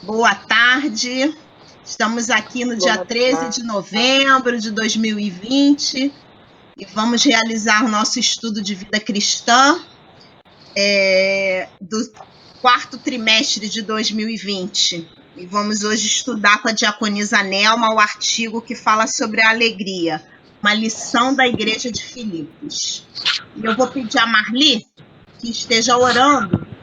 Boa tarde. Estamos aqui no dia 13 de novembro de 2020 e vamos realizar o nosso estudo de vida cristã do quarto trimestre de 2020. E vamos hoje estudar com a diaconisa Nelma o artigo que fala sobre a alegria, uma lição da igreja de Filipos. E eu vou pedir a Marli que esteja orando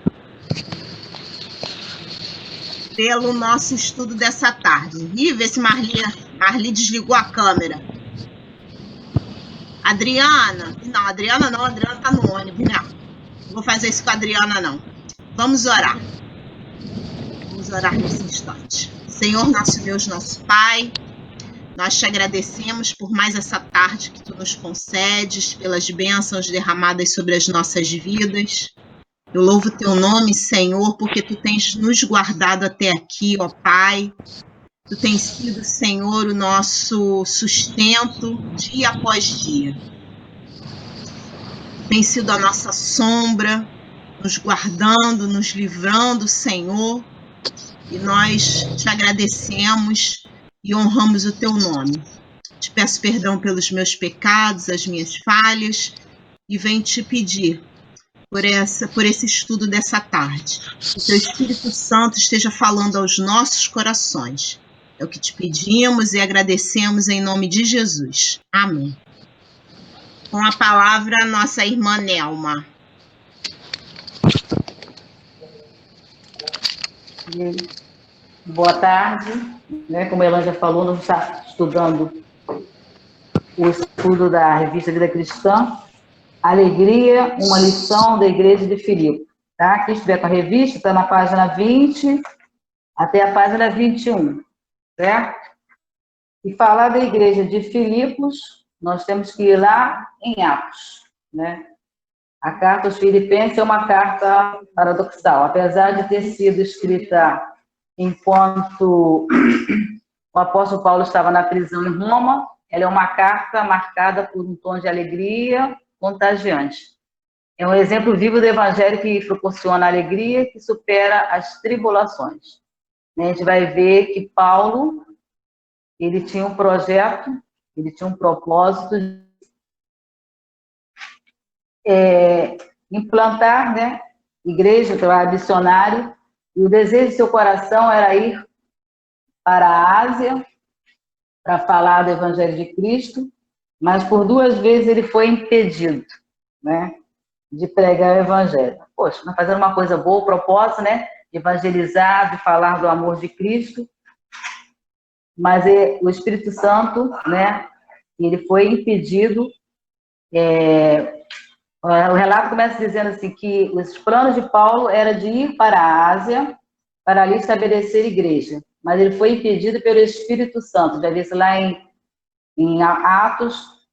pelo nosso estudo dessa tarde. E vê se Marli desligou a câmera. Adriana tá no ônibus, né? Não vou fazer isso com a Adriana, não. Vamos orar. Vamos orar nesse instante. Senhor, nosso Deus, nosso Pai, nós te agradecemos por mais essa tarde que tu nos concedes, pelas bênçãos derramadas sobre as nossas vidas. Eu louvo teu nome, Senhor, porque tu tens nos guardado até aqui, ó Pai. Tu tens sido, Senhor, o nosso sustento dia após dia. Tu tens sido a nossa sombra, nos guardando, nos livrando, Senhor. E nós te agradecemos e honramos o teu nome. Te peço perdão pelos meus pecados, as minhas falhas, e venho te pedir por esse estudo dessa tarde. Que o teu Espírito Santo esteja falando aos nossos corações. É o que te pedimos e agradecemos em nome de Jesus. Amém. Com a palavra, nossa irmã Nelma. Boa tarde. Como a Ela já falou, nós estamos estudando o estudo da revista Vida Cristã, Alegria, uma lição da Igreja de Filipos. Tá? Quem estiver com a revista, está na página 20 até a página 21. Certo? E falar da Igreja de Filipos, nós temos que ir lá em Atos. A carta aos Filipenses é uma carta paradoxal. Apesar de ter sido escrita enquanto o apóstolo Paulo estava na prisão em Roma, ela é uma carta marcada por um tom de alegria contagiante. É um exemplo vivo do evangelho que proporciona alegria que supera as tribulações. A gente vai ver que Paulo, ele tinha um projeto, ele tinha um propósito de implantar, igreja, trabalho missionário, e o desejo de seu coração era ir para a Ásia para falar do Evangelho de Cristo, mas por 2 vezes ele foi impedido, de pregar o Evangelho. Poxa, nós fazendo uma coisa boa, o propósito, de evangelizar, de falar do amor de Cristo, mas o Espírito Santo, ele foi impedido. O relato começa dizendo assim que os planos de Paulo era de ir para a Ásia para ali estabelecer igreja, mas ele foi impedido pelo Espírito Santo. Já vi isso lá em Atos,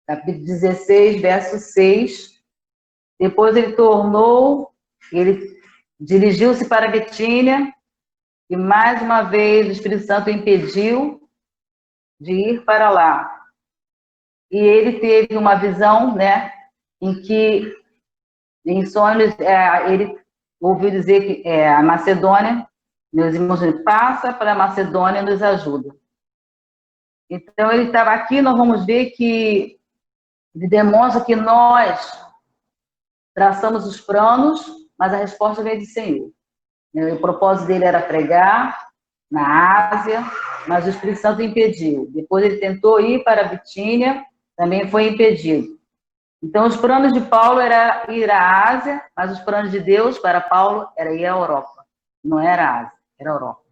capítulo 16, verso 6. Depois ele dirigiu-se para Bitínia e mais uma vez o Espírito Santo o impediu de ir para lá. E ele teve uma visão, em que, em sonhos, ele ouviu dizer que a Macedônia, meus irmãos, passa para a Macedônia e nos ajuda. Então, ele estava aqui, nós vamos ver que ele demonstra que nós traçamos os planos, mas a resposta veio do Senhor. O propósito dele era pregar na Ásia, mas o Espírito Santo impediu. Depois ele tentou ir para a Bitínia, também foi impedido. Então, os planos de Paulo era ir à Ásia, mas os planos de Deus para Paulo era ir à Europa. Não era a Ásia, era a Europa.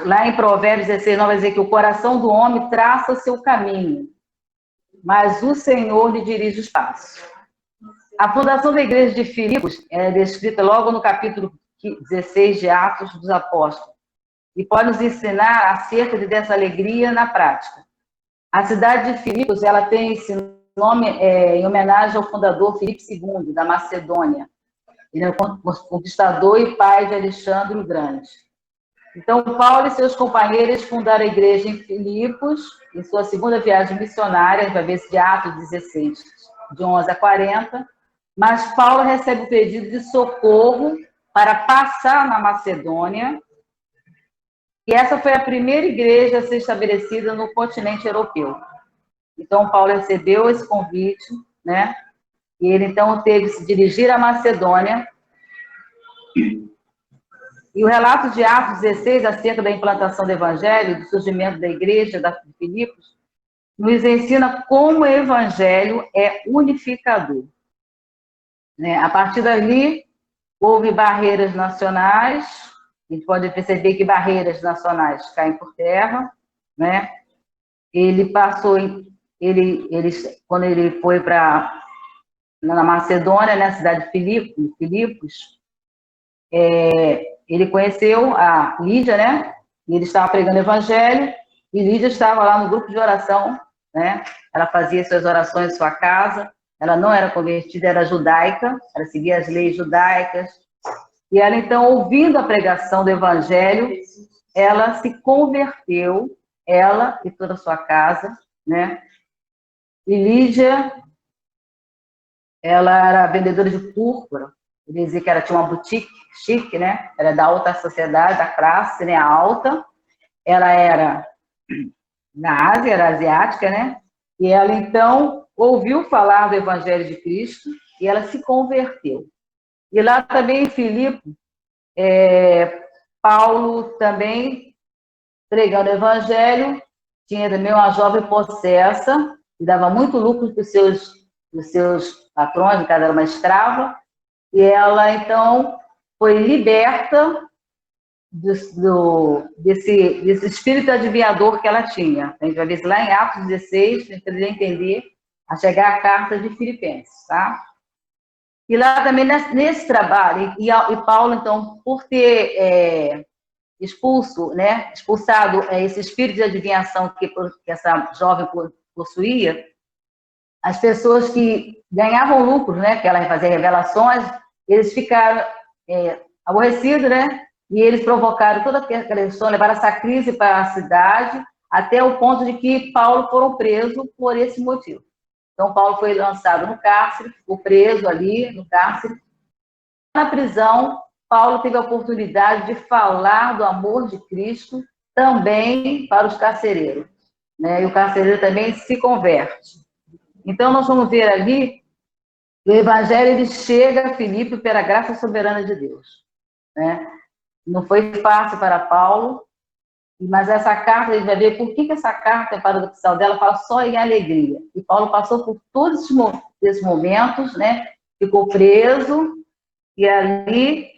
Lá em Provérbios 16, vai dizer que o coração do homem traça seu caminho, mas o Senhor lhe dirige os passos. A fundação da igreja de Filipos é descrita logo no capítulo 16 de Atos dos Apóstolos e pode nos ensinar acerca dessa alegria na prática. A cidade de Filipos, ela tem esse nome em homenagem ao fundador Filipe II, da Macedônia. Ele é o conquistador e pai de Alexandre o Grande. Então, Paulo e seus companheiros fundaram a igreja em Filipos, em sua segunda viagem missionária, vai ver de Atos 16, de 11 a 40. Mas Paulo recebe o pedido de socorro para passar na Macedônia, e essa foi a primeira igreja a ser estabelecida no continente europeu. Então, Paulo recebeu esse convite, né? E ele, então, teve que se dirigir à Macedônia. E o relato de Atos 16, acerca da implantação do evangelho, do surgimento da igreja de Filipos, nos ensina como o evangelho é unificador. Né? A partir dali, houve barreiras nacionais, a gente pode perceber que barreiras nacionais caem por terra, né? Ele passou, quando ele foi na Macedônia, na cidade de Filipos, ele conheceu a Lídia, né? E ele estava pregando o evangelho, e Lídia estava lá no grupo de oração, né? Ela fazia suas orações em sua casa, ela não era convertida, era judaica, ela seguia as leis judaicas, e ela, então, ouvindo a pregação do evangelho, ela se converteu, ela e toda a sua casa, né? E Lídia, ela era vendedora de púrpura, ele dizia que ela tinha uma boutique chique, né? Ela é da alta sociedade, da classe, né? Alta. Ela era na Ásia, era asiática, né? E ela, então, ouviu falar do Evangelho de Cristo e ela se converteu. E lá também em Filipe, Paulo também, pregando o Evangelho, tinha também uma jovem possessa, que dava muito lucro para os seus patrões, no caso era uma escrava, e ela, então, foi liberta desse espírito adivinhador que ela tinha. A gente vai ver isso lá em Atos 16, para a gente poder entender, a chegar à carta de Filipenses, tá? E lá também, nesse trabalho, e Paulo, então, por ter expulsado esse espírito de adivinhação que essa jovem possuía, as pessoas que ganhavam lucro, né, que ela fazia revelações, eles ficaram aborrecidos, né, e eles provocaram toda aquela questão, levaram essa crise para a cidade, até o ponto de que Paulo foram presos por esse motivo. Então, Paulo foi lançado no cárcere, ficou preso ali no cárcere. Na prisão, Paulo teve a oportunidade de falar do amor de Cristo também para os carcereiros, né, e o carcereiro também se converte. Então, nós vamos ver ali que o evangelho ele chega a Filipe pela graça soberana de Deus, né? Não foi fácil para Paulo, mas essa carta, a gente vai ver por que essa carta, a paradoxal dela, fala só em alegria. E Paulo passou por todos esses momentos, né? Ficou preso, e ali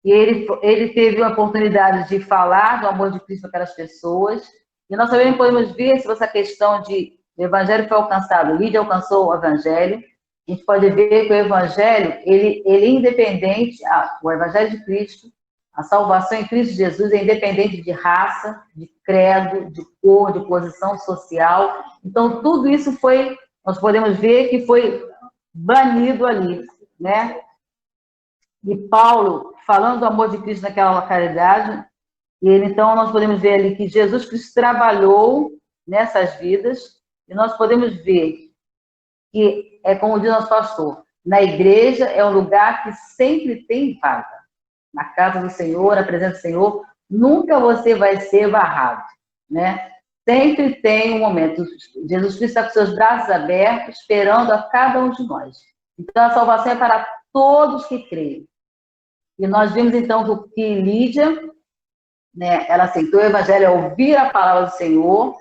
ele teve a oportunidade de falar do amor de Cristo para aquelas pessoas. E nós também podemos ver se essa questão de o evangelho foi alcançado, Lídia alcançou o evangelho. A gente pode ver que o evangelho, ele é independente, o evangelho de Cristo, a salvação em Cristo Jesus é independente de raça, de credo, de cor, de posição social. Então, tudo isso nós podemos ver que foi banido ali, né? E Paulo, falando do amor de Cristo naquela localidade, então nós podemos ver ali que Jesus Cristo trabalhou nessas vidas, e nós podemos ver que, como diz nosso pastor, na igreja é um lugar que sempre tem vaga. Na casa do Senhor, na presença do Senhor, nunca você vai ser barrado, né? Sempre tem um momento. Jesus Cristo está com seus braços abertos, esperando a cada um de nós. Então, a salvação é para todos que creem. E nós vimos, então, que Lídia, né, ela aceitou o evangelho ao ouvir a palavra do Senhor,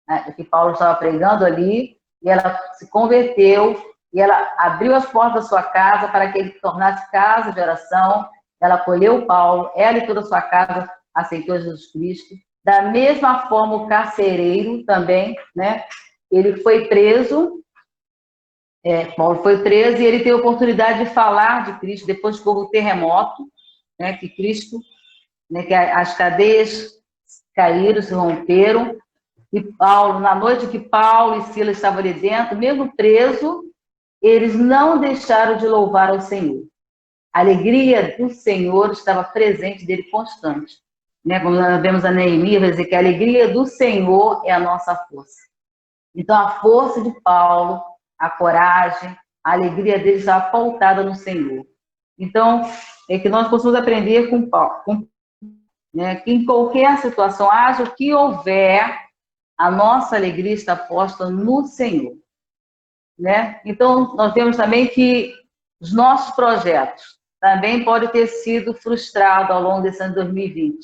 né, que Paulo estava pregando ali, e ela se converteu, e ela abriu as portas da sua casa para que ele tornasse casa de oração. Ela acolheu Paulo, ela e toda a sua casa aceitou Jesus Cristo. Da mesma forma, o carcereiro também, né? Ele foi preso, Paulo foi preso e ele teve a oportunidade de falar de Cristo depois que houve o terremoto, né? Que Cristo, né? Que as cadeias caíram, se romperam. E Paulo, na noite que Paulo e Silas estavam ali dentro, mesmo preso, eles não deixaram de louvar ao Senhor. A alegria do Senhor estava presente dele constante. Né? Como nós vemos a Neemias, vai dizer que a alegria do Senhor é a nossa força. Então, a força de Paulo, a coragem, a alegria dele estava pautada no Senhor. Então, é que nós possamos aprender com Paulo, né, que em qualquer situação, haja o que houver, a nossa alegria está posta no Senhor. Né? Então, nós vemos também que os nossos projetos também podem ter sido frustrados ao longo desse ano de 2020.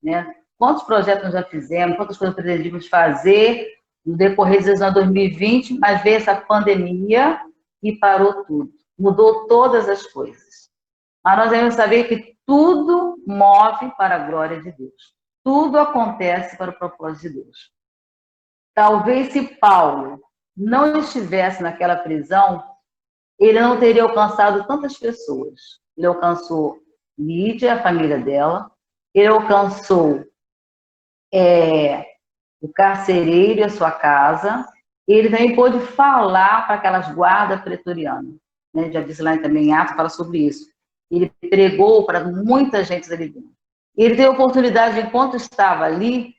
Né? Quantos projetos nós já fizemos, quantas coisas pretendíamos fazer no decorrer desse ano de 2020, mas veio essa pandemia e parou tudo, mudou todas as coisas. Mas nós devemos saber que tudo move para a glória de Deus. Tudo acontece para o propósito de Deus. Talvez se Paulo não estivesse naquela prisão, ele não teria alcançado tantas pessoas. Ele alcançou Lídia, a família dela, ele alcançou o carcereiro e a sua casa, e ele também pôde falar para aquelas guardas pretorianas. Né? Já disse lá também em Atos, fala sobre isso. Ele pregou para muita gente ali dentro. Ele teve a oportunidade, enquanto estava ali,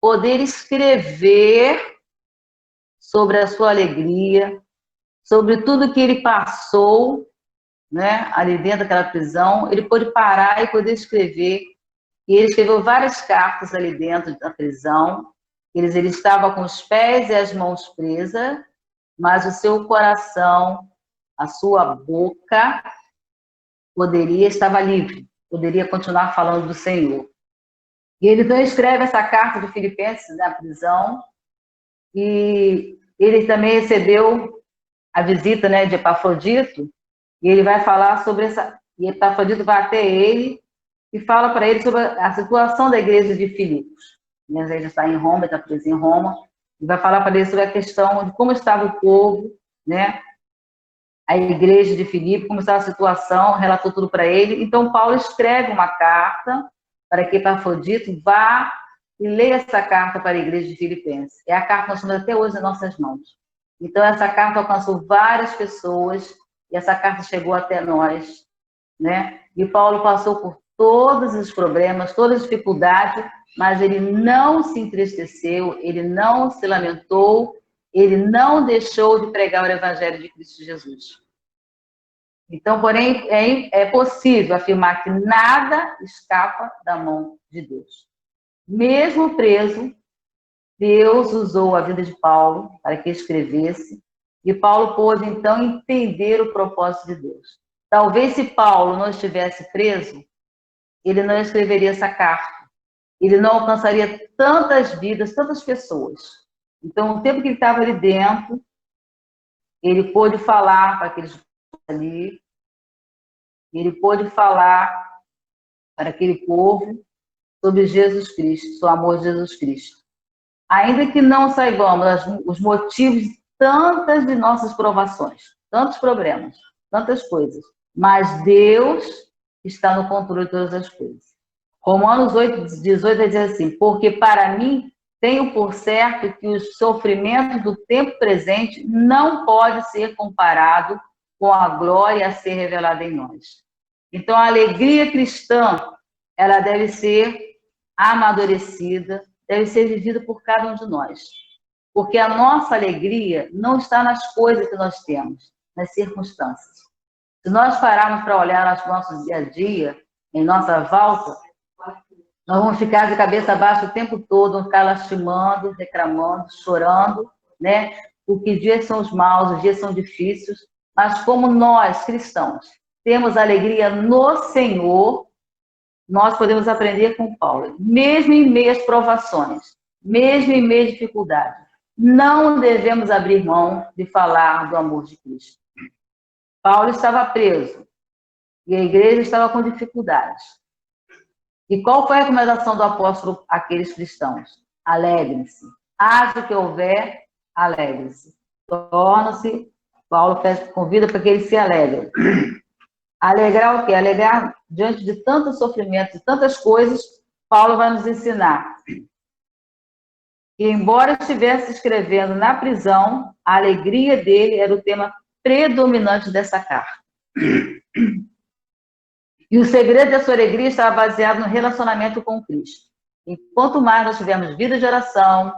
poder escrever sobre a sua alegria, sobre tudo que ele passou, né, ali dentro daquela prisão. Ele pôde parar e poder escrever. E ele escreveu várias cartas ali dentro da prisão. Ele estava com os pés e as mãos presas, mas o seu coração, a sua boca, estava livre, poderia continuar falando do Senhor. E ele então escreve essa carta de Filipenses na prisão, e ele também recebeu a visita, né, de Epafrodito, e ele vai falar sobre essa... E Epafrodito vai até ele e fala para ele sobre a situação da igreja de Filipos. Ele está em Roma, está preso em Roma, e vai falar para ele sobre a questão de como estava o povo, né, a igreja de Filipe, como estava a situação, relatou tudo para ele. Então, Paulo escreve uma carta para que Epafrodito vá e leia essa carta para a igreja de Filipenses. É a carta que nós temos até hoje em nossas mãos. Então, essa carta alcançou várias pessoas, e essa carta chegou até nós, né? E Paulo passou por todos os problemas, todas as dificuldades, mas ele não se entristeceu, ele não se lamentou, ele não deixou de pregar o evangelho de Cristo Jesus. Então, porém, é possível afirmar que nada escapa da mão de Deus. Mesmo preso, Deus usou a vida de Paulo para que escrevesse, e Paulo pôde, então, entender o propósito de Deus. Talvez se Paulo não estivesse preso, ele não escreveria essa carta. Ele não alcançaria tantas vidas, tantas pessoas. Então, o tempo que ele estava ali dentro, ele pôde falar para aqueles ali, ele pôde falar para aquele povo sobre Jesus Cristo, o amor de Jesus Cristo. Ainda que não saibamos os motivos de tantas de nossas provações, tantos problemas, tantas coisas, mas Deus está no controle de todas as coisas. Romanos 8:18 diz assim: porque para mim tenho por certo que os sofrimentos do tempo presente não podem ser comparados com a glória a ser revelada em nós. Então, a alegria cristã, ela deve ser amadurecida, deve ser vivida por cada um de nós. Porque a nossa alegria não está nas coisas que nós temos, nas circunstâncias. Se nós pararmos para olhar nos nossos dia a dia, em nossa volta, nós vamos ficar de cabeça baixa o tempo todo, vamos ficar lastimando, reclamando, chorando, né? Porque os dias são os maus, os dias são difíceis, mas como nós, cristãos, temos alegria no Senhor, nós podemos aprender com Paulo. Mesmo em meio às provações, mesmo em meio à dificuldade, não devemos abrir mão de falar do amor de Cristo. Paulo estava preso e a igreja estava com dificuldades. E qual foi a recomendação do apóstolo àqueles cristãos? Alegrem-se. Haja o que houver, alegrem-se. Torna-se, Paulo convida para que eles se alegrem. Alegrar o quê? Alegrar diante de tantos sofrimentos, de tantas coisas, Paulo vai nos ensinar. E embora estivesse escrevendo na prisão, a alegria dele era o tema predominante dessa carta. E o segredo da sua alegria estava baseado no relacionamento com Cristo. E quanto mais nós tivermos vida de oração,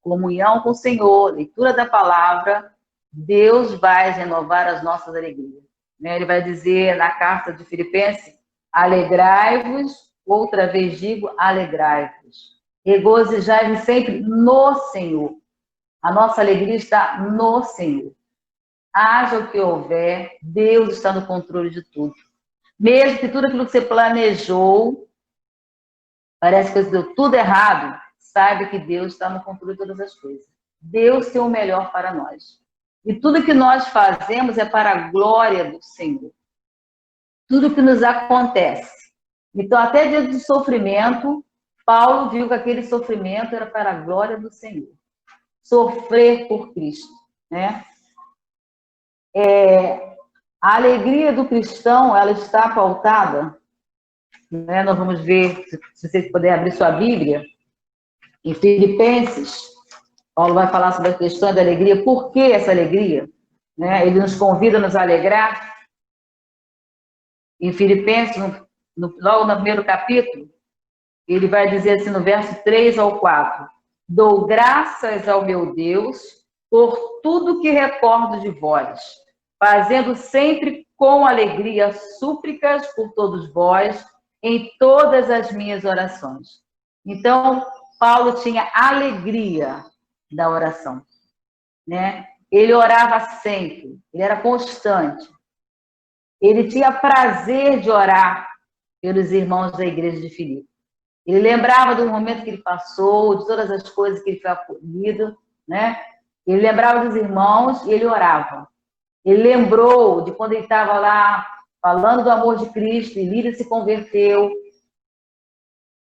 comunhão com o Senhor, leitura da palavra, Deus vai renovar as nossas alegrias. né? Ele vai dizer na carta de Filipenses, alegrai-vos, outra vez digo, alegrai-vos. Regozijai-vos sempre no Senhor. A nossa alegria está no Senhor. Haja o que houver, Deus está no controle de tudo. Mesmo que tudo aquilo que você planejou, parece que deu tudo errado, saiba que Deus está no controle de todas as coisas. Deus tem o melhor para nós. E tudo que nós fazemos é para a glória do Senhor. Tudo que nos acontece. Então, até diante do sofrimento, Paulo viu que aquele sofrimento era para a glória do Senhor. Sofrer por Cristo, né? A alegria do cristão, ela está pautada, né? Nós vamos ver, se vocês puderem abrir sua Bíblia, em Filipenses, Paulo vai falar sobre a questão da alegria. Por que essa alegria? Né? Ele nos convida a nos alegrar. Em Filipenses, logo no primeiro capítulo, ele vai dizer assim, no verso 3 ao 4, dou graças ao meu Deus por tudo que recordo de vós, fazendo sempre com alegria súplicas por todos vós, em todas as minhas orações. Então, Paulo tinha alegria da oração, né? Ele orava sempre, ele era constante. Ele tinha prazer de orar pelos irmãos da igreja de Filipe. Ele lembrava do momento que ele passou, de todas as coisas que ele foi acolhido, né? Ele lembrava dos irmãos e ele orava. Ele lembrou de quando ele estava lá falando do amor de Cristo e Lídia se converteu.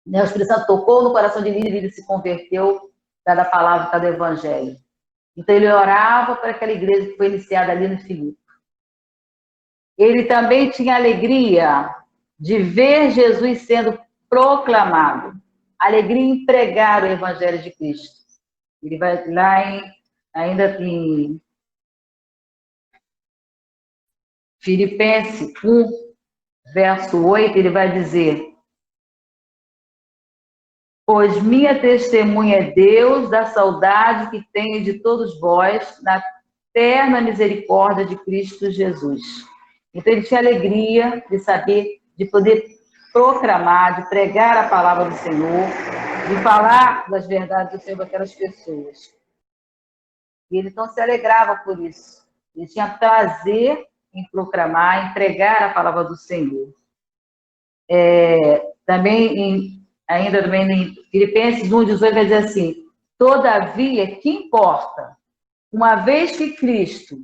O Espírito Santo tocou no coração de Lídia e Lídia se converteu cada palavra, cada evangelho. Então ele orava para aquela igreja que foi iniciada ali no Filipe. Ele também tinha alegria de ver Jesus sendo proclamado. Alegria em pregar o evangelho de Cristo. Ele vai lá ainda em Filipenses 1, verso 8, ele vai dizer: pois minha testemunha é Deus da saudade que tenho de todos vós na eterna misericórdia de Cristo Jesus. Então ele tinha alegria de saber, de poder proclamar, de pregar a palavra do Senhor, de falar das verdades do Senhor para aquelas pessoas. E ele então se alegrava por isso. Ele tinha prazer em proclamar, em pregar a palavra do Senhor. Ainda em Filipenses 1:18 vai dizer assim: todavia, que importa? Uma vez que Cristo,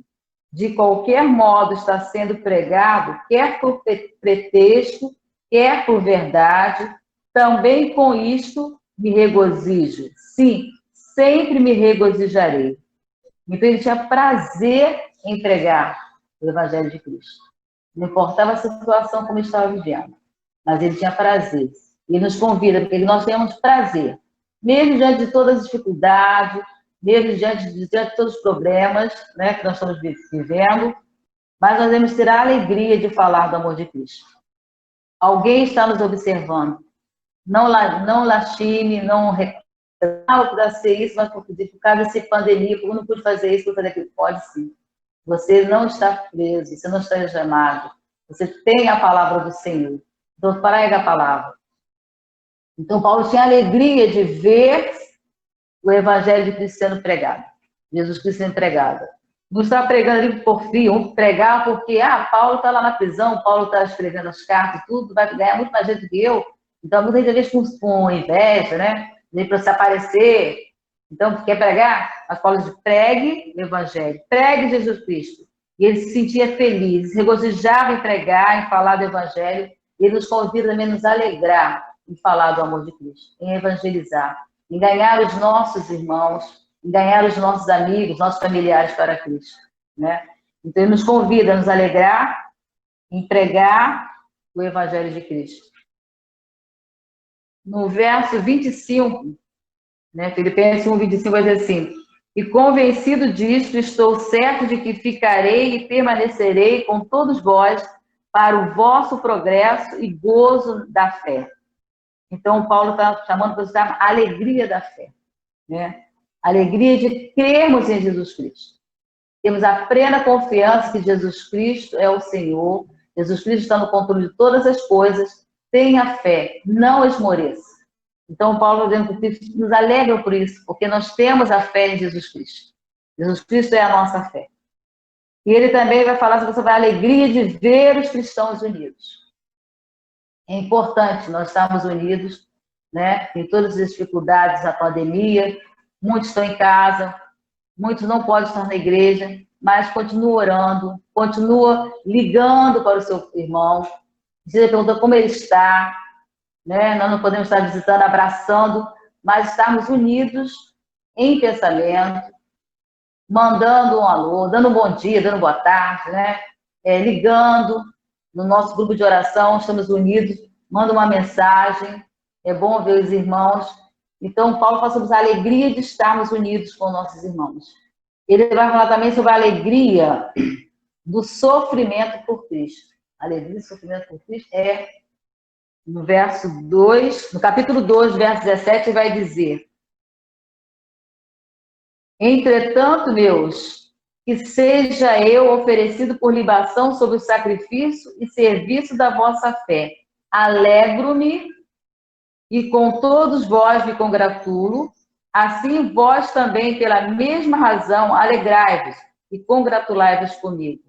de qualquer modo, está sendo pregado, quer por pretexto, quer por verdade, também com isto me regozijo. Sim, sempre me regozijarei. Então ele tinha prazer em pregar o Evangelho de Cristo. Não importava a situação como ele estava vivendo, mas ele tinha prazer. E nos convida, porque nós temos prazer, mesmo diante de todas as dificuldades, mesmo diante de todos os problemas, né, que nós estamos vivendo, mas nós devemos ter a alegria de falar do amor de Cristo. Alguém está nos observando. Não lastime, não reclame, para ser isso, mas por causa dessa pandemia, como não pude fazer isso, pude fazer aquilo. Pode sim. Você não está preso, você não está algemado. Você tem a palavra do Senhor. Então, prega a palavra. Então, Paulo tinha alegria de ver o Evangelho de Cristo sendo pregado. Jesus Cristo sendo pregado. Não está pregando ali por fim, pregar porque, Paulo está lá na prisão, Paulo está escrevendo as cartas, tudo, vai ganhar muito mais gente do que eu. Então, muitas vezes com inveja, né? Nem para se aparecer. Então, quer pregar? Mas Paulo diz, pregue o Evangelho, pregue Jesus Cristo. E ele se sentia feliz, se regozijava em pregar, em falar do Evangelho. E ele nos convida também a nos alegrar em falar do amor de Cristo, em evangelizar, em ganhar os nossos irmãos, em ganhar os nossos amigos, nossos familiares para Cristo, né? Então, ele nos convida a nos alegrar em pregar o Evangelho de Cristo. No verso 25, né, Filipenses 1:25 vai dizer assim: e convencido disto, estou certo de que ficarei e permanecerei com todos vós para o vosso progresso e gozo da fé. Então, Paulo está chamando para você a alegria da fé, né? Alegria de crermos em Jesus Cristo. temos a plena confiança que Jesus Cristo é o Senhor, Jesus Cristo está no controle de todas as coisas, tenha fé, não esmoreça. Então, Paulo dizendo que nos alegra por isso, porque nós temos a fé em Jesus Cristo. Jesus Cristo é a nossa fé. E ele também vai falar sobre a alegria de ver os cristãos unidos. É importante nós estarmos unidos, né? Em todas as dificuldades da pandemia, muitos estão em casa, muitos não podem estar na igreja, mas continua orando, continua ligando para o seu irmão, perguntando como ele está, né? Nós não podemos estar visitando, abraçando, mas estarmos unidos em pensamento, mandando um alô, dando um bom dia, dando boa tarde, né? Ligando no nosso grupo de oração, estamos unidos, manda uma mensagem, é bom ver os irmãos. Então, Paulo fala sobre a alegria de estarmos unidos com nossos irmãos. Ele vai falar também sobre a alegria do sofrimento por Cristo. A alegria do sofrimento por Cristo é no verso 2, no capítulo 2, verso 17, vai dizer: entretanto, meus, que seja eu oferecido por libação sob o sacrifício e serviço da vossa fé. Alegro-me e com todos vós me congratulo, assim vós também, pela mesma razão, alegrai-vos e congratulai-vos comigo.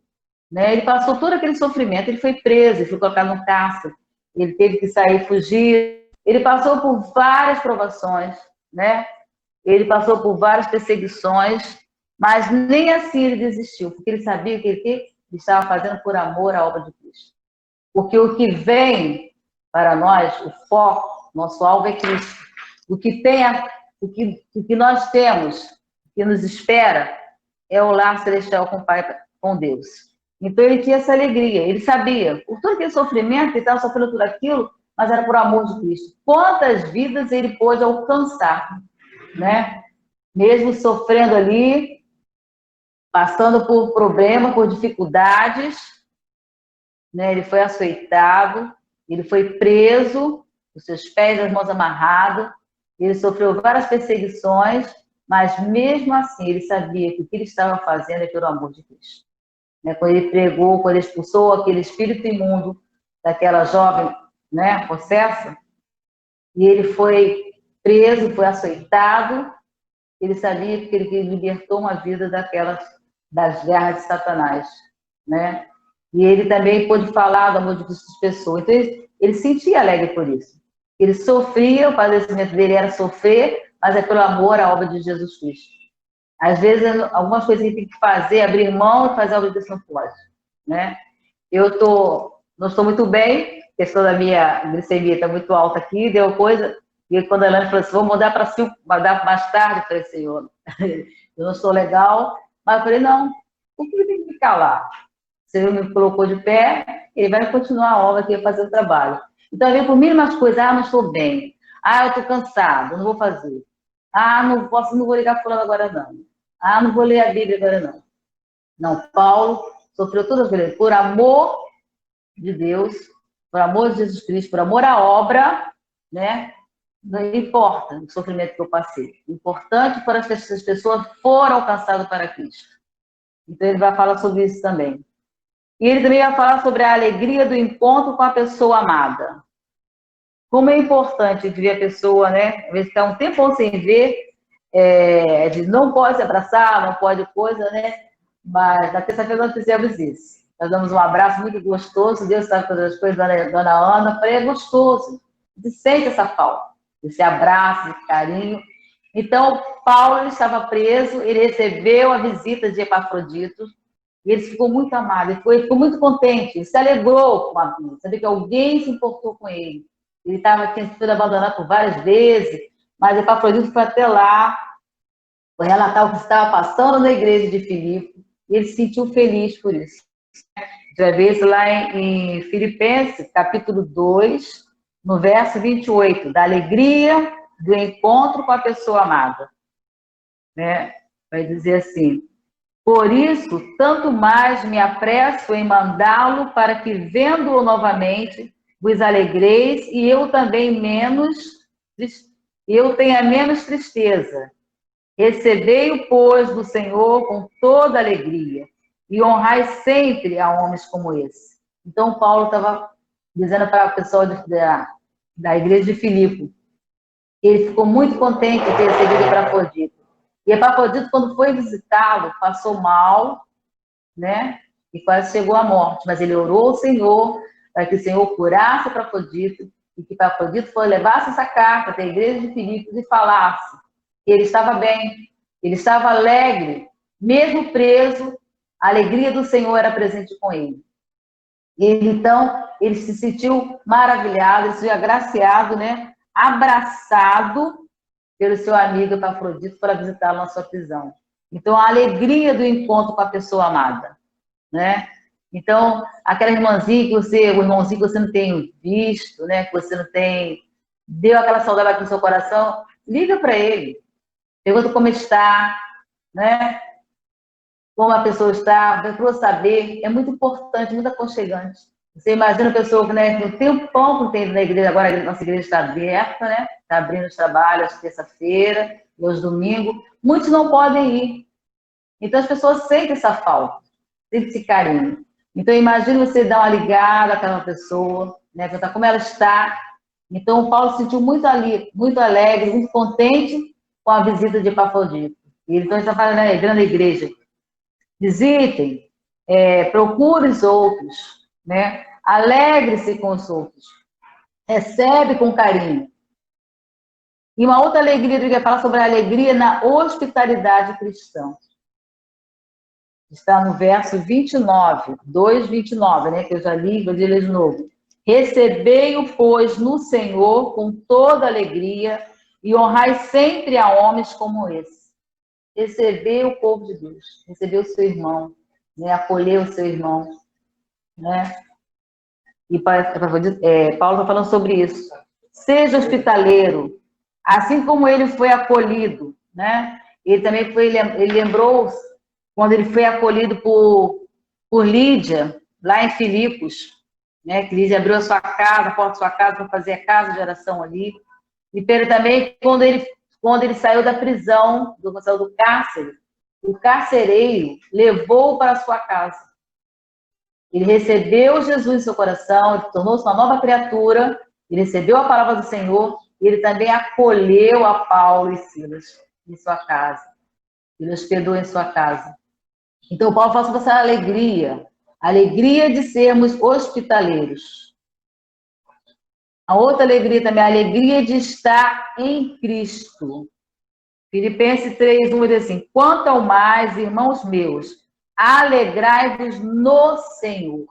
Né? Ele passou todo aquele sofrimento, ele foi preso, ele foi colocado no cárcere, ele teve que sair, fugir, ele passou por várias provações, né? Ele passou por várias perseguições, mas nem assim ele desistiu, porque ele sabia que ele estava fazendo por amor à obra de Cristo. Porque o que vem para nós, o foco, nosso alvo é Cristo. O que nós temos, o que nos espera, é o lar celestial com o Pai, com Deus. Então ele tinha essa alegria, ele sabia, por todo aquele sofrimento, ele estava sofrendo tudo aquilo, mas era por amor de Cristo. Quantas vidas ele pôde alcançar, né? Mesmo sofrendo ali, passando por problemas, por dificuldades, né? Ele foi açoitado, ele foi preso, os seus pés e as mãos amarrados, ele sofreu várias perseguições, mas mesmo assim ele sabia que o que ele estava fazendo é pelo amor de Cristo. Né? Quando ele pregou, quando ele expulsou aquele espírito imundo daquela jovem, né, possessa, e ele foi preso, foi açoitado, ele sabia que ele libertou uma vida das garras de Satanás, né? E ele também pôde falar do amor de Cristo às pessoas. Então ele sentia alegre por isso. Ele sofria, o padecimento dele era sofrer, mas é pelo amor à obra de Jesus Cristo. Às vezes, algumas coisas que a gente tem que fazer, abrir mão e fazer algo que você não pode, né? Não estou muito bem, a questão da minha glicemia está muito alta aqui, deu coisa. E quando a Elaine falou assim, vou mudar para 5, mudar mais tarde, eu falei, Senhor, eu não estou legal. Mas eu falei, não, por que eu tenho que ficar lá? O Senhor me colocou de pé, ele vai continuar a obra que ia fazer o trabalho. Então, eu por mínimas coisas, não estou bem. Eu estou cansado, não vou fazer. Não vou ligar fulano agora não. Não vou ler a Bíblia agora não. Não, Paulo sofreu todas as vezes por amor de Deus, por amor de Jesus Cristo, por amor à obra, né? Não importa o sofrimento que eu passei. O importante para que essas pessoas foram alcançadas para Cristo. Então, ele vai falar sobre isso também. E ele também vai falar sobre a alegria do encontro com a pessoa amada. Como é importante ver a pessoa, né? Às vezes está um tempão sem ver, não pode se abraçar, não pode coisa, né? Mas na terça-feira nós fizemos isso. Nós damos um abraço muito gostoso, Deus sabe todas as coisas, dona Ana, eu falei, é gostoso. Você sente essa falta, esse abraço, esse carinho. Então, Paulo ele estava preso, ele recebeu a visita de Epafrodito, e ele ficou muito amado, ele ficou muito contente, ele se alegrou com a vida, sabia que alguém se importou com ele. Ele tinha sido abandonado por várias vezes, mas Epafrodito foi até lá, foi relatar o que estava passando na igreja de Filipe, e ele se sentiu feliz por isso. A gente vai ver isso lá em Filipenses, capítulo 2, no verso 28, da alegria do encontro com a pessoa amada. Né? Vai dizer assim, por isso, tanto mais me apresso em mandá-lo para que, vendo-o novamente, vos alegreis e eu também tenha menos tristeza. Recebei-o, pois, do Senhor com toda alegria, e honrai sempre a homens como esse. Então, Paulo estava dizendo para o pessoal da igreja de Filipe, que ele ficou muito contente de ter recebido Epafrodito. E Epafrodito, quando foi visitá-lo, passou mal, né? E quase chegou à morte. Mas ele orou ao Senhor para que o Senhor curasse Epafrodito e que Epafrodito levasse essa carta para a igreja de Filipos e falasse que ele estava bem, ele estava alegre, mesmo preso, a alegria do Senhor era presente com ele. Então, ele se sentiu maravilhado, ele se sentiu agraciado, né? Abraçado pelo seu amigo Epafrodito para visitá-lo na sua prisão. Então, a alegria do encontro com a pessoa amada, né? Então, aquela irmãzinha o irmãozinho que você não tem visto, né? Que você não tem, deu aquela saudade aqui no seu coração, liga para ele, pergunta como está, né? Como a pessoa está, para saber, é muito importante, muito aconchegante. Você imagina a pessoa que, né, no tempão que tem na igreja, agora a nossa igreja está aberta, né? Está abrindo os trabalhos terça-feira e aos domingos. Muitos não podem ir. Então as pessoas sentem essa falta, sentem esse carinho. Então imagina você dar uma ligada àquela pessoa, né? Perguntar como ela está. Então o Paulo se sentiu muito alegre, muito contente com a visita de Epafrodito. Então ele está falando, né, grande igreja. Visitem, procure os outros, né? Alegre-se com os outros, recebe com carinho. E uma outra alegria, eu ia falar sobre a alegria na hospitalidade cristã. Está no verso 29, 2:29, né? Que eu já li, vou ler de novo. Recebei-o, pois, no Senhor com toda alegria e honrai sempre a homens como esse. Receber o povo de Deus, receber o seu irmão, né? Acolher o seu irmão, né? E Paulo está falando sobre isso. Seja hospitaleiro, assim como ele foi acolhido, né? Ele também ele lembrou quando ele foi acolhido por Lídia, lá em Filipos, né? Que Lídia abriu a sua casa, a porta da sua casa para fazer a casa de oração ali. E Pedro também, quando ele saiu da prisão, saiu do cárcere, o carcereiro levou-o para a sua casa. Ele recebeu Jesus em seu coração, ele tornou-se uma nova criatura, ele recebeu a palavra do Senhor, e ele também acolheu a Paulo e Silas em sua casa. Ele hospedou em sua casa. Então, Paulo fala sobre essa alegria de sermos hospitaleiros. A outra alegria também, a alegria de estar em Cristo. Filipenses 3:1 diz assim: quanto ao mais, irmãos meus, alegrai-vos no Senhor.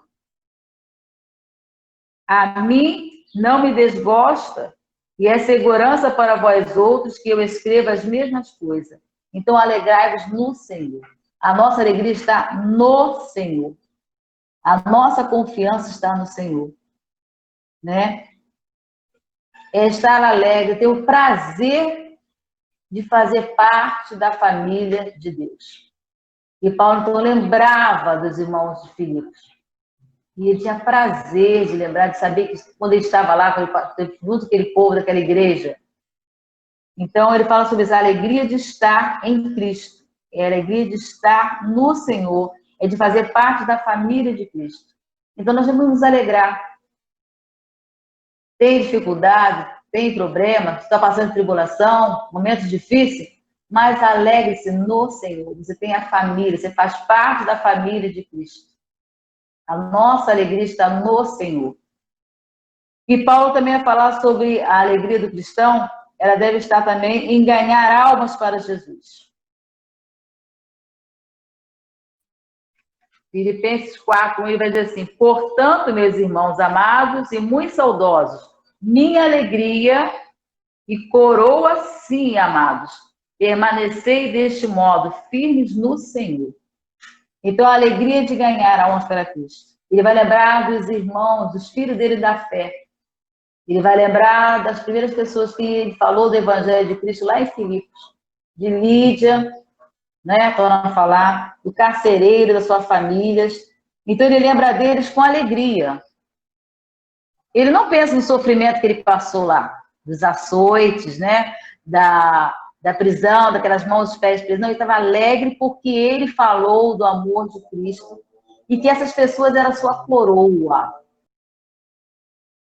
A mim não me desgosta, e é segurança para vós outros que eu escreva as mesmas coisas. Então, alegrai-vos no Senhor. A nossa alegria está no Senhor. A nossa confiança está no Senhor. Né? É estar alegre, ter o prazer de fazer parte da família de Deus. E Paulo, então, lembrava dos irmãos de Filipos. E ele tinha prazer de lembrar, de saber que quando ele estava lá, junto com aquele povo daquela igreja. Então, ele fala sobre essa alegria de estar em Cristo. É a alegria de estar no Senhor. É de fazer parte da família de Cristo. Então, nós devemos nos alegrar. Tem dificuldade, tem problema, está passando tribulação, momentos difíceis, mas alegre-se no Senhor. Você tem a família, você faz parte da família de Cristo. A nossa alegria está no Senhor. E Paulo também vai falar sobre a alegria do cristão, ela deve estar também em ganhar almas para Jesus. Filipenses 4:1, ele vai dizer assim: portanto, meus irmãos amados e muito saudosos, minha alegria e coroa sim, amados, permanecei deste modo, firmes no Senhor. Então, a alegria de ganhar almas para Cristo. Ele vai lembrar dos irmãos, dos filhos dele da fé. Ele vai lembrar das primeiras pessoas que ele falou do Evangelho de Cristo lá em Filipos. De Lídia, né, tornando a falar, do carcereiro, das suas famílias. Então, ele lembra deles com alegria. Ele não pensa no sofrimento que ele passou lá, dos açoites, né, da da prisão, daquelas mãos e pés de prisão, ele estava alegre porque ele falou do amor de Cristo e que essas pessoas eram sua coroa,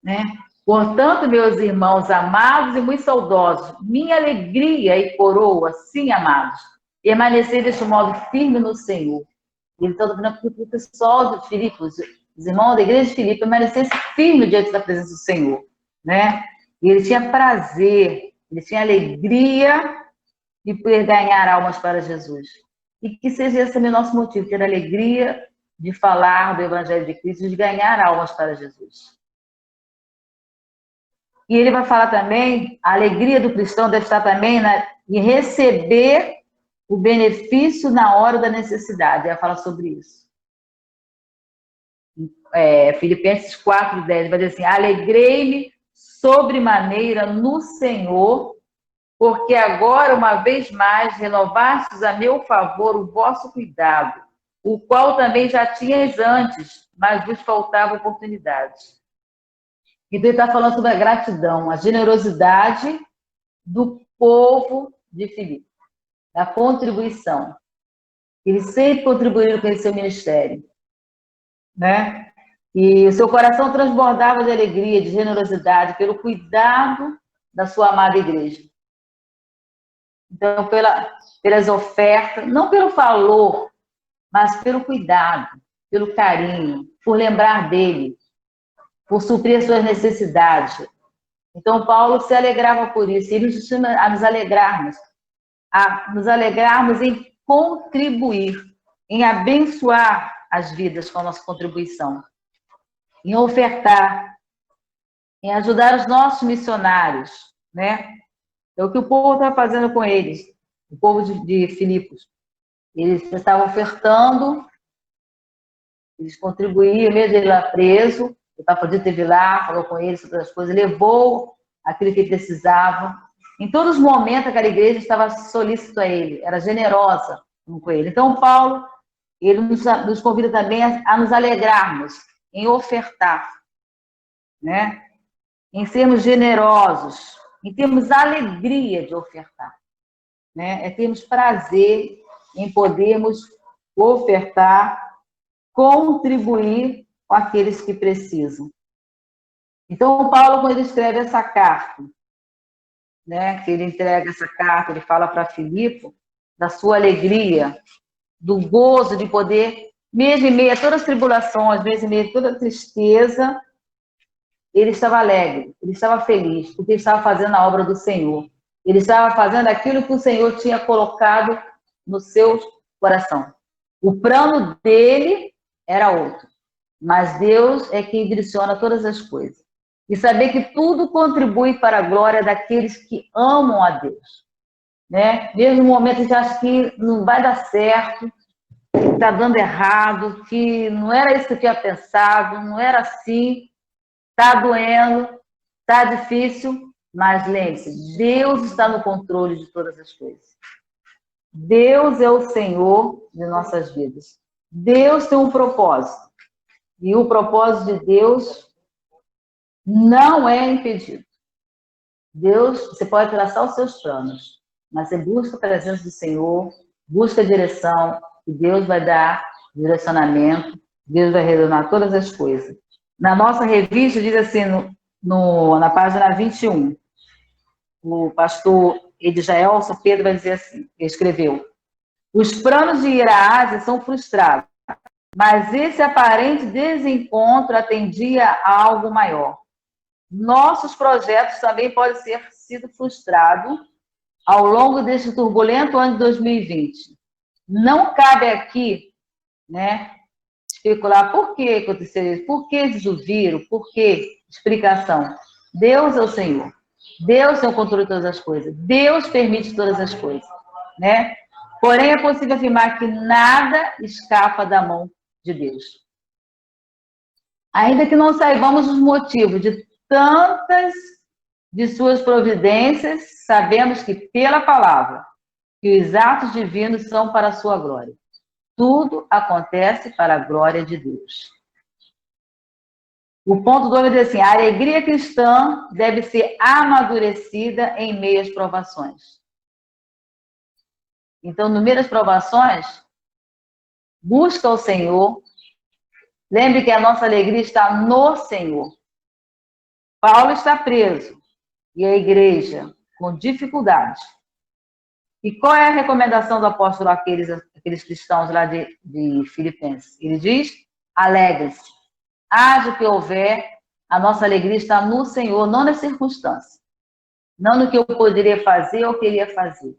né? Portanto, meus irmãos amados e muito saudosos, minha alegria e coroa, sim, amados, permanecer deste modo firme no Senhor. Ele está falando para o pessoal de Filipe, os irmãos da igreja de Filipe, permanecesse firme diante da presença do Senhor, né? E ele tinha prazer, ele tinha alegria de poder ganhar almas para Jesus. E que seja esse também o nosso motivo, ter alegria de falar do Evangelho de Cristo, de ganhar almas para Jesus. E ele vai falar também, a alegria do cristão deve estar também em receber o benefício na hora da necessidade. Ele vai falar sobre isso. Filipenses 4:10 vai dizer assim: alegrei-me sobremaneira no Senhor, porque agora, uma vez mais, renovastes a meu favor o vosso cuidado, o qual também já tinhas antes, mas vos faltava oportunidade. Então, ele está falando sobre a gratidão, a generosidade do povo de Filipe, da contribuição. Eles sempre contribuíram com esse seu ministério, né? E o seu coração transbordava de alegria, de generosidade, pelo cuidado da sua amada igreja. Então, pelas ofertas, não pelo valor, mas pelo cuidado, pelo carinho, por lembrar dele, por suprir as suas necessidades. Então, Paulo se alegrava por isso. Ele nos ensina a nos alegrarmos em contribuir, em abençoar as vidas com a nossa contribuição, em ofertar, em ajudar os nossos missionários, né? É o que o povo estava fazendo com eles, o povo de Filipos. Eles estavam ofertando, eles contribuíam, mesmo ele lá preso, o Epafrodito esteve lá, falou com ele sobre as coisas, levou aquilo que ele precisava. Em todos os momentos, aquela igreja estava solícita a ele, era generosa com ele. Então, Paulo, ele nos convida também a nos alegrarmos, em ofertar, né? Em sermos generosos, em termos alegria de ofertar, né? É termos prazer em podermos ofertar, contribuir com aqueles que precisam. Então, Paulo, quando ele escreve essa carta, né, que ele entrega essa carta, ele fala para Filipe da sua alegria, do gozo de poder, mesmo em meio a todas as tribulações, mesmo em meio a toda a tristeza, ele estava alegre, ele estava feliz, porque ele estava fazendo a obra do Senhor. Ele estava fazendo aquilo que o Senhor tinha colocado no seu coração. O plano dele era outro, mas Deus é quem direciona todas as coisas. E saber que tudo contribui para a glória daqueles que amam a Deus, né? Mesmo no momento que a gente acha que não vai dar certo, que está dando errado, que não era isso que eu tinha pensado, não era assim, está doendo, está difícil, mas lembre-se, Deus está no controle de todas as coisas. Deus é o Senhor de nossas vidas. Deus tem um propósito. E o propósito de Deus não é impedido. Deus, você pode traçar os seus planos, mas você busca a presença do Senhor, busca a direção, e Deus vai dar direcionamento, Deus vai retornar todas as coisas. Na nossa revista, diz assim, na página 21, o pastor Edjaelson Pedro vai dizer assim, ele escreveu: os planos de ir à Ásia são frustrados, mas esse aparente desencontro atendia a algo maior. Nossos projetos também podem ter sido frustrados ao longo deste turbulento ano de 2020. Não cabe aqui, né, especular por que aconteceu isso, por que eles ouviram, por que explicação. Deus é o Senhor. Deus tem o controle de todas as coisas. Deus permite todas as coisas, né? Porém, é possível afirmar que nada escapa da mão de Deus. Ainda que não saibamos os motivos de tantas de suas providências, sabemos que pela palavra, que os atos divinos são para a sua glória. Tudo acontece para a glória de Deus. O ponto 2 diz assim: a alegria cristã deve ser amadurecida em meio às provações. Então, no meio das provações, busca o Senhor. Lembre que a nossa alegria está no Senhor. Paulo está preso e a igreja com dificuldade. E qual é a recomendação do apóstolo àqueles cristãos lá de Filipenses? Ele diz: alegre-se. Haja o que houver, a nossa alegria está no Senhor, não nas circunstâncias. Não no que eu poderia fazer ou queria fazer.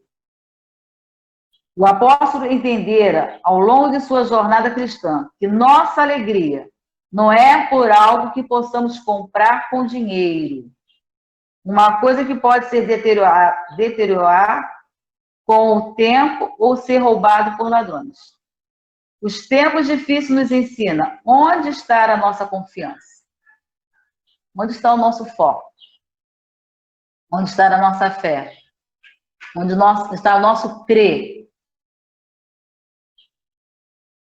O apóstolo entendera, ao longo de sua jornada cristã, que nossa alegria não é por algo que possamos comprar com dinheiro. Uma coisa que pode se deteriorar com o tempo ou ser roubado por ladrões. Os tempos difíceis nos ensinam onde está a nossa confiança. Onde está o nosso foco? Onde está a nossa fé? Onde está o nosso crer?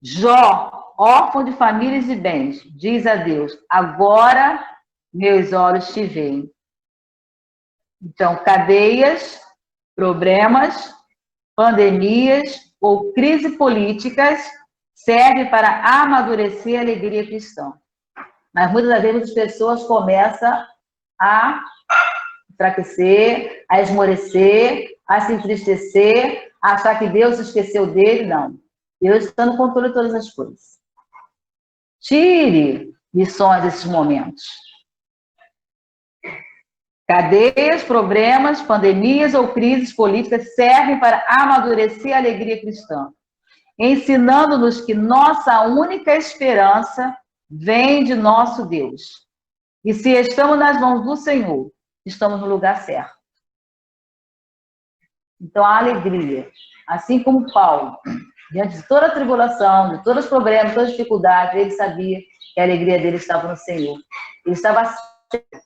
Jó, órfão de famílias e bens, diz a Deus: agora meus olhos te veem. Então, cadeias, problemas, pandemias ou crises políticas servem para amadurecer a alegria cristã. Mas muitas das vezes as pessoas começam a enfraquecer, a esmorecer, a se entristecer, a achar que Deus esqueceu dele. Não. Deus está no controle de todas as coisas. Tire lições desses momentos. Cadeias, problemas, pandemias ou crises políticas servem para amadurecer a alegria cristã, ensinando-nos que nossa única esperança vem de nosso Deus. E se estamos nas mãos do Senhor, estamos no lugar certo. Então, a alegria, assim como Paulo, diante de toda a tribulação, de todos os problemas, todas as dificuldades, ele sabia que a alegria dele estava no Senhor. Ele estava certo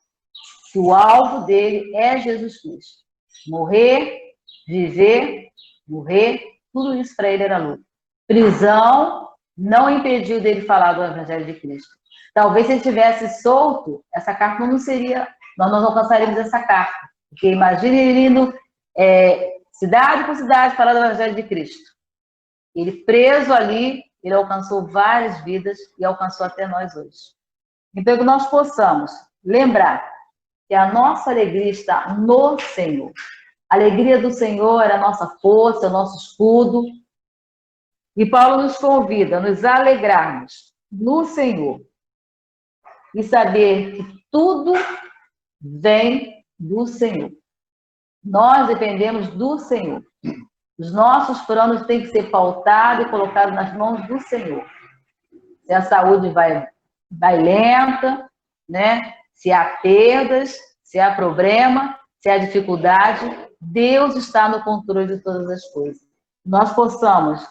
que o alvo dele é Jesus Cristo. Morrer, viver, morrer, tudo isso para ele era luta. Prisão não impediu dele falar do Evangelho de Cristo. Talvez se ele tivesse solto, essa carta não seria, nós não alcançaríamos essa carta. Porque imagine ele indo cidade por cidade falar do Evangelho de Cristo. Ele preso ali, ele alcançou várias vidas e alcançou até nós hoje. Então, que nós possamos lembrar que a nossa alegria está no Senhor. A alegria do Senhor é a nossa força, é o nosso escudo. E Paulo nos convida a nos alegrarmos no Senhor e saber que tudo vem do Senhor. Nós dependemos do Senhor. Os nossos planos têm que ser pautados e colocados nas mãos do Senhor. Se a saúde vai lenta, né? Se há perdas, se há problema, se há dificuldade, Deus está no controle de todas as coisas. Nós possamos,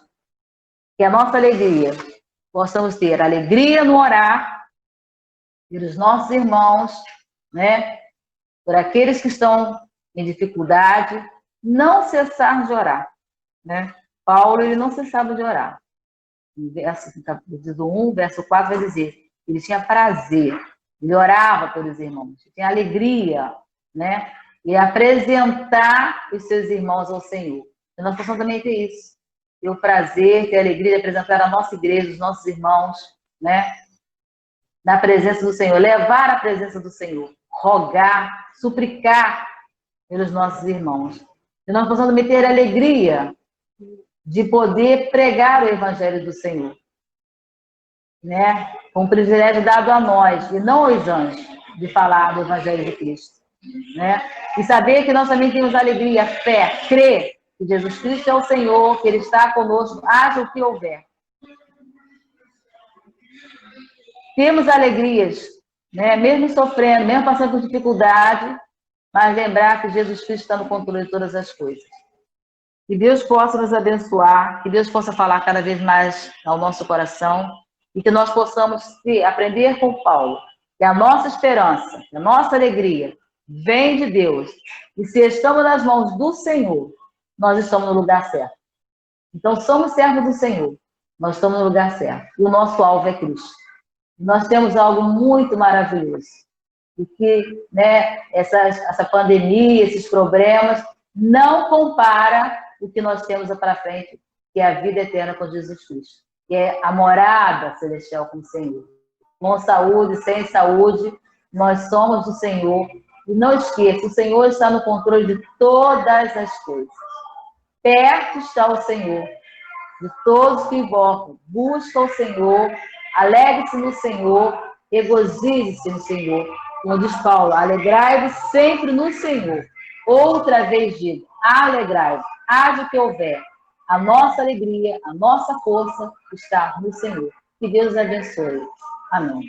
que a nossa alegria, possamos ter alegria no orar, pelos nossos irmãos, né? Por aqueles que estão em dificuldade, não cessar de orar, né? Paulo, ele não cessava de orar. No capítulo 1, verso 4, vai dizer, ele tinha prazer, ele orava pelos irmãos, tinha alegria, né? E apresentar os seus irmãos ao Senhor. E nós possamos também ter isso. Ter o prazer, ter a alegria de apresentar a nossa igreja, os nossos irmãos, né? Na presença do Senhor, levar a presença do Senhor, rogar, suplicar pelos nossos irmãos. E nós possamos também ter a alegria de poder pregar o Evangelho do Senhor, né? Com o privilégio dado a nós, e não aos anjos, de falar do Evangelho de Cristo, né? E saber que nós também temos alegria, fé, crer que Jesus Cristo é o Senhor, que Ele está conosco, haja o que houver. Temos alegrias, né? Mesmo sofrendo, mesmo passando por dificuldade, mas lembrar que Jesus Cristo está no controle de todas as coisas. Que Deus possa nos abençoar, que Deus possa falar cada vez mais ao nosso coração e que nós possamos aprender com Paulo que a nossa esperança, a nossa alegria vem de Deus. E se estamos nas mãos do Senhor, nós estamos no lugar certo. Então, somos servos do Senhor, nós estamos no lugar certo. E o nosso alvo é Cristo. Nós temos algo muito maravilhoso. E que, né, essa pandemia, esses problemas, não compara o que nós temos para frente, que é a vida eterna com Jesus Cristo, que é a morada celestial com o Senhor. Com saúde, sem saúde, nós somos do Senhor. E não esqueça, o Senhor está no controle de todas as coisas. Perto está o Senhor, de todos que invocam. Busca o Senhor, alegre-se no Senhor, regozije-se no Senhor. Como diz Paulo, alegrai-vos sempre no Senhor. Outra vez digo, alegrai-vos, haja o que houver. A nossa alegria, a nossa força está no Senhor. Que Deus abençoe. Amém.